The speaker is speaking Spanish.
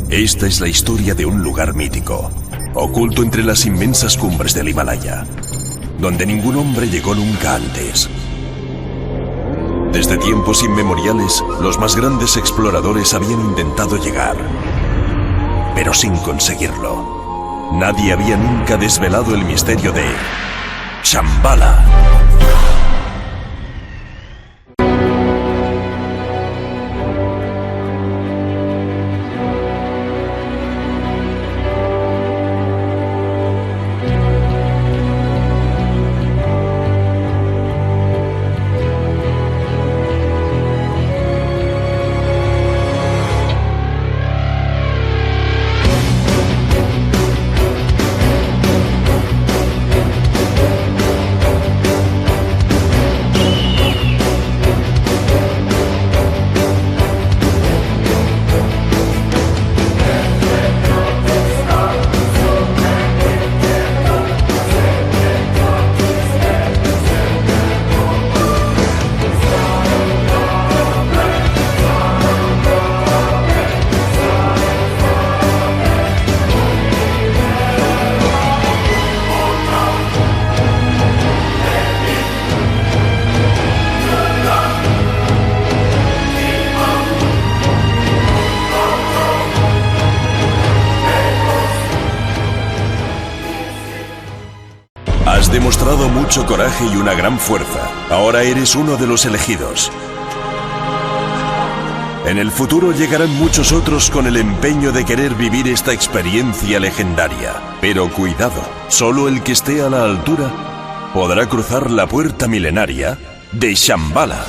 Esta es la historia de un lugar mítico, oculto entre las inmensas cumbres del Himalaya, donde ningún hombre llegó nunca antes. Desde tiempos inmemoriales, los más grandes exploradores habían intentado llegar, pero sin conseguirlo. Nadie había nunca desvelado el misterio de Shambhala. Has demostrado mucho coraje y una gran fuerza. Ahora eres uno de los elegidos. En el futuro llegarán muchos otros con el empeño de querer vivir esta experiencia legendaria. Pero cuidado, solo el que esté a la altura podrá cruzar la puerta milenaria de Shambhala.